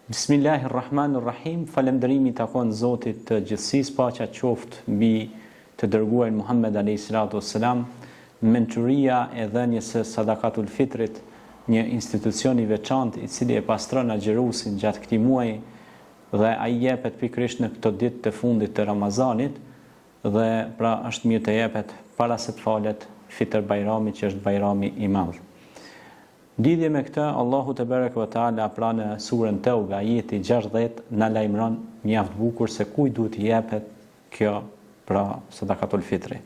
Bismillahirrahmanirrahim. Falënderimi takon Zotit të gjithësisë, paqja qoftë mbi të dërguarin Muhammed alayhis salam. Mençuria e dhënies së sadakatul fitrit, një institucion i veçantë i cili e pastron agjëruesin gjatë këtij muaji dhe ai jepet pikërisht në këto ditë të fundit të Ramazanit dhe pra është mirë të jepet para se të falet Fitr Bajrami, që është Bajrami i Madh. Lidhje me këtë, Allahu te bareke ve taala pra në surën Tauba ajeti 60 na lajmëron mjaft bukur se kujt duhet i jepet kjo pra sadakatul fitri.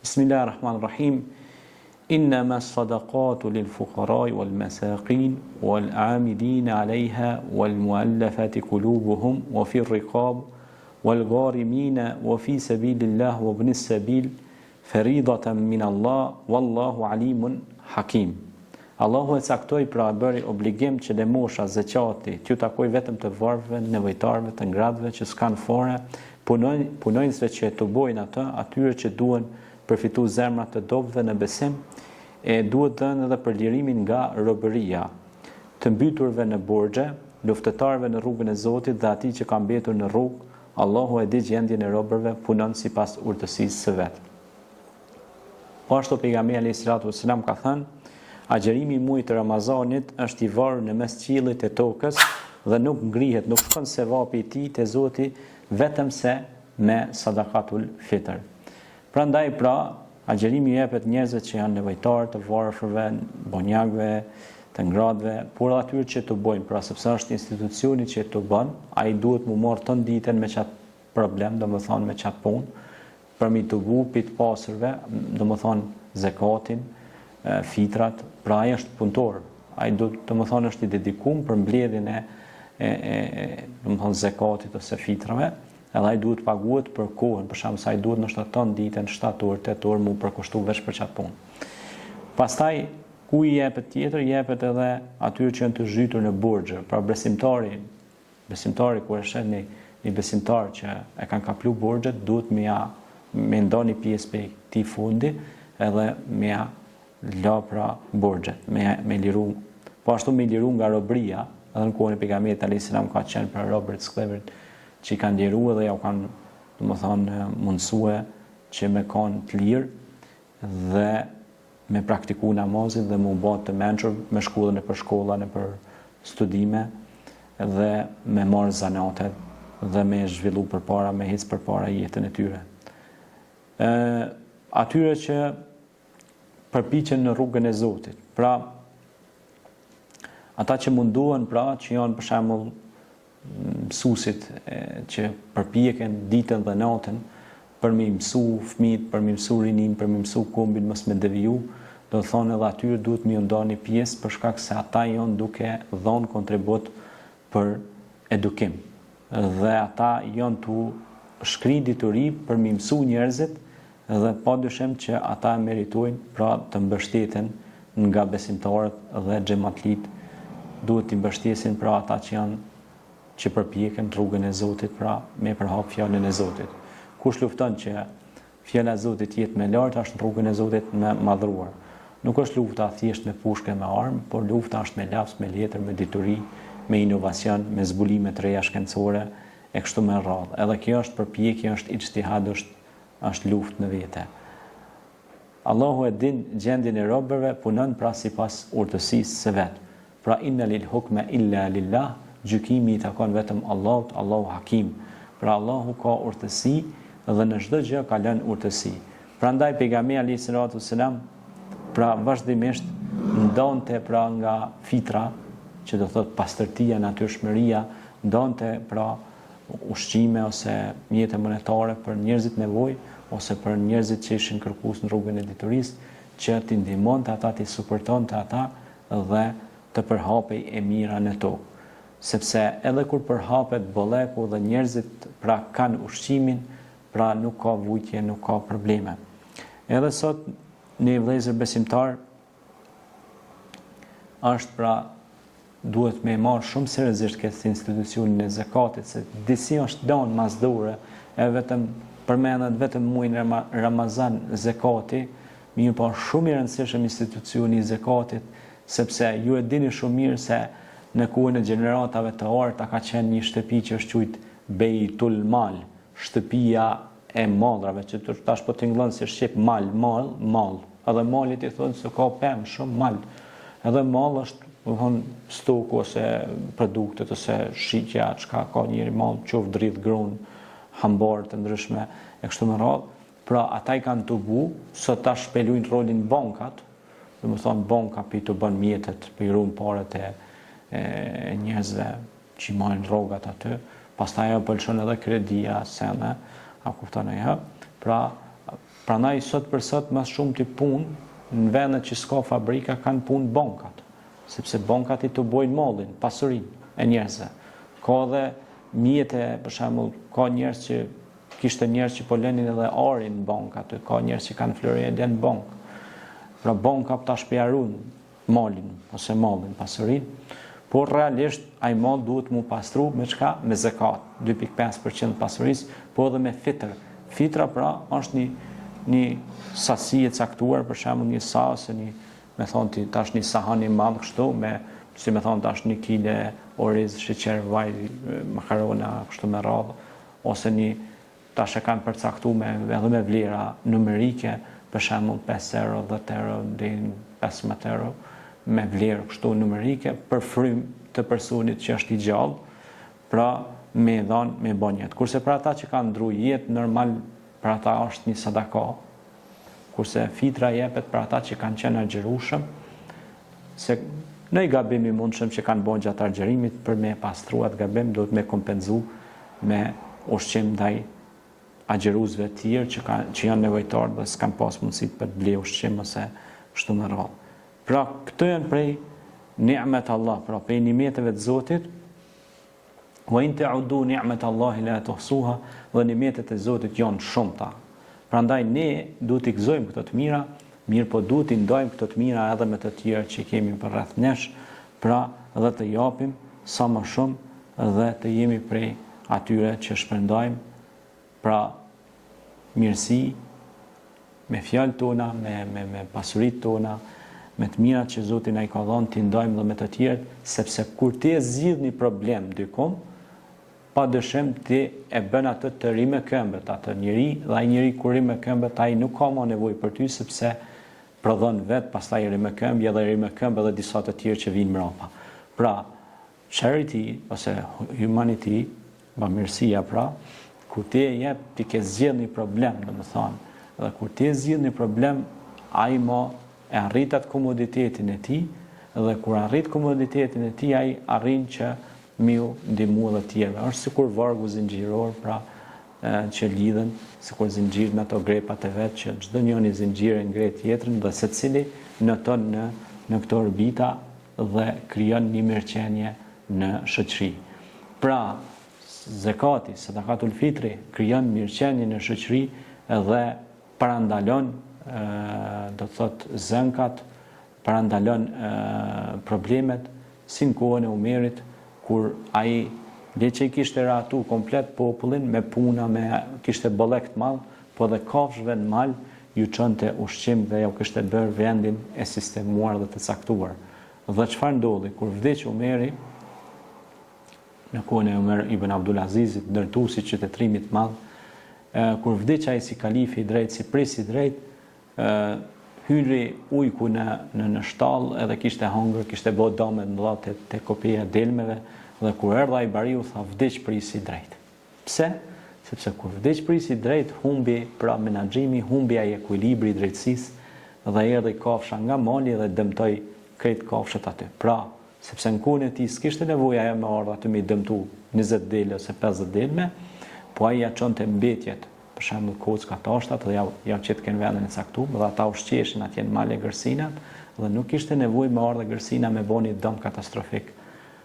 Bismillahirrahmanirrahim. Innama as-sadaqatu lil-fuqara'i wal-masaqin wal-'amilin 'alayha wal-mu'allafati qulubuhum wa fi ar-riqab wal-gharimin wa fi sabilillah wa ibn as-sabil faridatan min Allah wallahu 'alimun hakim. Allahu e caktoi pra bëri obligim që lëmosha zeqati t'ju takoj vetëm të varfëve, nevojtarëve, të ngradhve që s'kan fore, punojnësve që të bojnë atë, atyre që duhen përfitu zemrat të dobëve në besim, e duhet dhënë edhe për lirimin nga robëria, të mbyturve në borxhe, luftëtarëve në rrugën e Zotit dhe atij që ka mbetur në rrugë. Allahu e di gjendjen e robërve, punon sipas urtësisë së vet. Po ashtu pejgamberi alayhis salam ka thënë: agjërimi i muajit të Ramazanit është i varur në mes qiellit e tokës dhe nuk ngrihet, nuk shkon sevapi i tij te Zoti vetëm se me sadakatul fitr. Prandaj pra, agjërimi jepet njerëzve që janë nevojtarë, të varfërve, bonjakëve, të ngradhve, por atyre që të bojnë, pra sepse është institucioni që të bën, ai duhet mu marrë të ditën me çat problem, domethënë me çat punë, për mi të gupit pasërve, domethënë zakatin, fitrat, pra ai është punëtor, ai do të më thonë është i dedikuar për mbledhjen e domethënë zakatit ose fitrave, edhe ai duhet paguhet për kohën, për shkak se ai duhet në 7 ditën, 7 orë, 8 orë mu përkushtu veç për çat punë. Pastaj ku i jepet tjetër, jepet edhe atyre që janë të zhytur në borxhe, pra besimtari kur është një besimtar që e kanë kaplu borxhet, duhet me ndoni pjesë prej këtij fundi edhe me la pra borxhet, me liru, po ashtu me liru nga robëria, edhe në kohën e pejgamberit alayhis salam ka qenë për robërit skleverit që i kanë liru dhe ja u kanë, domethënë, mundësue që me kanë të lirë dhe me praktiku namazin dhe me u bë të mençur me shkollën e për shkolla, në për studime dhe me marrë zanatet dhe me zhvillu përpara, me hec përpara jetën e tyre. Atyre që përpiqen në rrugën e Zotit. Pra, ata që munduan, pra, që janë për shembull mësuesit që përpiqen ditën dhe natën për me mësu fëmijët, për me mësu rinin, për me mësu kombin mos me deviju, do të thonë edhe atyre duhet me ndani pjesë për shkak se ata janë duke dhënë kontribut për edukim. Dhe ata janë tu shkri dituri për me mësu njerëzit dhe padyshim që ata meritojnë pra të mbështeten nga besimtarët dhe xhamatlit, duhet të mbështesin pra ata që përpjeken rrugën e Zotit, pra me përhap fjalën e Zotit. Kush lufton që fjala e Zotit jetë më lart, është në rrugën e Zotit më madhruar. Nuk është lufta thjesht me pushke, me armë, por lufta është me laps, me letër, me dituri, me inovacion, me zbulime të reja shkencore e kështu me radhë. Edhe kjo është përpjekje, është ijtihad, është luftë në vete. Allahu e din gjendjen e robërve, punon pra sipas urtësisë së vet. Pra inna lil hukma illa lillah, gjykimi i takon vetëm Allahut, Allahu Hakim. Pra Allahu ka urtësi dhe në çdo gjë ka lënë urtësi. Prandaj pejgamberi alayhis salam pra vazhdimisht ndonte pra nga fitra, që do thot pastërtia, natyrshmëria, ndonte pra ushqime ose mjete monetare për njerëzit nevojë ose për njerëzit që ishin kërkues në rrugën e diturisë, që t'i ndihmonte ata, t'i suportonte ata dhe të përhapej e mira në tokë. Sepse edhe kur përhapet bolleku dhe njerëzit pra kanë ushqimin, pra nuk ka vujtje, nuk ka probleme. Edhe sot një vëllezër besimtar është pra duhet me marrë shumë seriozisht këtë institucionin e zakatit, se disi është danë masdore, e vetëm përmendet vetëm muajin Ramazan zakati, mirë po shumë i rëndësishëm institucioni i zakatit, sepse ju e dini shumë mirë se në kuën e gjeneratave të orta ka qenë një shtëpi që është quajtur Beitul Mal, shtëpia e mallrave, që tash po tingëllon si shqip mall. Edhe malit i thonë se ka pemë shumë mal. Edhe mall është, do thonë, stoku ose produktet ose shitja, çka ka njëri mall, qoftë dridh grun, hambar të ndryshme e kështu me radhë. Pra ata i kanë tubu, sot tash shpelujnë rolin bankat, do të thonë banka pi të bën mjetet, pi ruan parat e njerëzve që marrin rrogat aty, pastaj ajo pëlqen edhe kredia, seme, a kupton ajo? Prandaj sot për sot më shumë ti punë në vendet që s'ka fabrika kanë punë bankat, sepse bankat i tubojnë mallin, pasurinë e njerëzve. Ka edhe mjete, për shembull, ka njerëz që kishte njerëz që po lënin edhe arin në bank aty, ka njerëz që kanë florë në bank. Pra banka ta shpjarun malin ose mallin, pasurinë, por realisht ai mall duhet mu pastru me çka? Me zakat, 2.5% pasurisë, po edhe me fitër. Fitra pra është një sasi e caktuar, për shembull një sa ose me thonë ti tash një sahan i madh kështu me, si me thonë tash 1 kile oriz, sheqer, vaj, makarona kështu me radhë, ose tash e kanë përcaktuar edhe me vlera numerike, për shembull 5 euro, 10 euro, deri 15 euro, me vlerë kështu numerike për frym të personit që është i gjallë, pra me dhënë me bën jetë. Kurse për ata që kanë ndru jetë normal, për ata është një sadaka. Kurse fitra jepet për ata që kanë qenë agjerueshëm, se në i gabim i mundshëm që kanë bën gjatë agjerimit, për me pastruat gabim duhet me kompenzu me ushqim ndaj agjeruesve të tjerë që janë nevojtarë dhe s'kan pas mundësi për të ble ushqim ose kështu me radhë. Pra këto janë prej ni'met Allah, pra prej nimeteve të Zotit. Wa in ta'uddu ni'met Allahi la tuhsuha, dhe nimetet e Zotit janë shumëta. Prandaj ne duhet i gëzojmë këto të mira, mirë po duhet i ndajmë këto të mira edhe me të tjerë që kemi për rreth nesh, pra dhe të japim sa më shumë dhe të jemi prej atyre që shpërndajmë pra mirësi me fjalët tona, me pasuritë tona, me të mirat që Zoti na i ka dhënë, t'i ndajmë dhe me të tjerë, sepse kur ti e zgjidh një problem dikom, padyshim ti e bën atë të ri me këmbët atë njeri, dhe ai njeri kur ri me këmbët, ai nuk ka më nevojë për ty, sepse prodhon vet, pastaj ri me këmbë, edhe ri me këmbë edhe disa të tjerë që vinë mbrapa. Pra, charity ose humanity, bamirësia pra, kur ti e jep, ti ke zgjedh një problem, domethënë, dhe kur ti e zgjidh një problem, ai më e arrit atë komoditetin e tij, dhe kur arrit komoditetin e tij, ai arrin që miu ndihmu edhe tjerëve. Është sikur vargu zinxhiror, pra që lidhen, sikur zinxhir në ato grepat e vet, që çdo njëri zinxhir e ngret tjetrën dhe secili noton në këto orbita dhe krijon një mirëqenie në shoqëri. Pra, zakati, sadakatul fitri, krijon mirëqenie në shoqëri dhe parandalon do të thot zënkat, parandalon problemet, si në kohën e Umerit, kur ai le që i kishte ratu komplet popullin me puna, kishte bollek të madh, po dhe kafshëve në mal ju çonte ushqim dhe ju kishte bërë vendin e sistemuar dhe të caktuar. Dhe çfarë ndodhi kur vdiq Umeri, në kohën e Umer ibn Abdul Azizit, ndërtuesi i qytetërimit të madh, kur vdiq ai si kalifi i drejtë, si pris i drejtë, hyri ujku në shtallë edhe kishte hangër, kishte bërë dame të mëdha te kopia delmeve, dhe kur erdha ai bariu tha vdiq prisi i drejtë. Pse? Sepse kur vdiq prisi i drejtë, humbi pra menaxhimi, humbi ai ekuilibri i drejtësisë dhe erdhi kafsha nga mali dhe dëmtoi krejt kafshët aty. Pra, sepse në kohën e tij s'kishte nevojë ajo me ardha aty me dëmtu 20 delë ose 50 delme, po ai ja çonte mbetjet, për shembull kocka tashtat dhe ja qet kanë vendin e caktuar, dhe ata ushqeshin atje në male gërsinat dhe nuk kishte nevojë me ardha gërsina me bëni dëm katastrofik.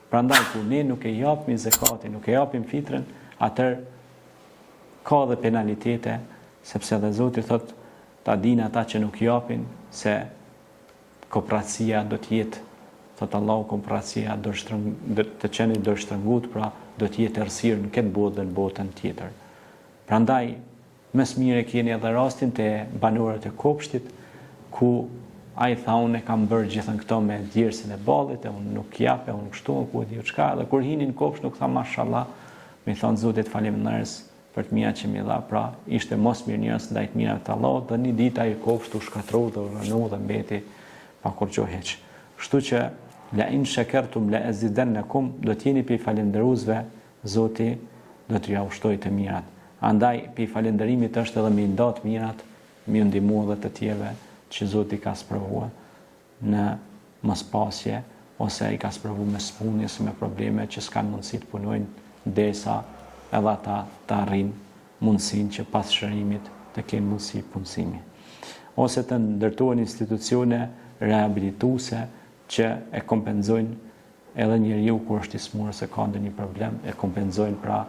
Prandaj kur ne nuk e japim zakatin, nuk e japim fitrën, atëherë ka dhe penalitete, sepse edhe Zoti thot ta dinë ata që nuk japin se kooperacia do të jetë, thot Allahu, kooperacia do të qenë dërshtërngut, pra do të jetë errësirë në këtë botë dhe në botën tjetër. Prandaj, më së miri keni edhe rastin të banorët e kopshtit, ku ai tha unë kam bërë gjithën këto me djersin e ballit, e unë nuk jape, unë kështu, ku e di çka, dhe kur hinin kopsh nuk tha mashallah, me thonë Zotit faleminderes për të mira që më dha, pra ishte mos mirënjohës ndaj të mirave të Allahut, dhe një ditë ai kopsh u shkatrua dhe uranu dhe mbeti pa kurrë hiç. Kështu që la in shakartum la azidannakum, do të jeni pe falënderuesve, Zoti do t'ju ushtojë të mirat. Andaj pe falënderimit është edhe me ndat mirat, me ndihmu edhe të tjerëve që Zoti ka sprovuar në mospasje ose i ka sprovuar me smundje ose me probleme që s'kan mundësi të punojnë derisa edhe ata të arrijnë mundësinë që pas shërimit të kenë mundësi punësimi. Ose të ndërtohen institucione rehabilituese që e kompenzojnë edhe njeriu kur është i smur ose ka ndonjë problem, e kompenzojnë pra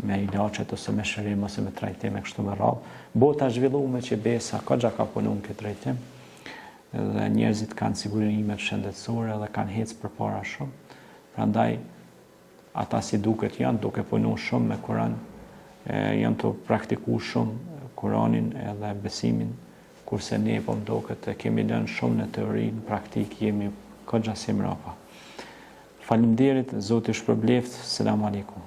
me ilaçet ose me shërim ose me trajtime kështu me radhë. Bota zhvilluar që besa ka punuar këtë trajtim dhe njerëzit kanë sigurimet shëndetësore dhe kanë hecë përpara shumë. Prandaj ata si duket janë duke punuar shumë me Kur'an, janë të praktikuar shumë Kur'anin edhe besimin, kurse ne po mdoket e kemi lënë shumë në teori, në praktik jemi goxha si mrapa. Faleminderit, Zoti shpërbleft. Selam aleikum.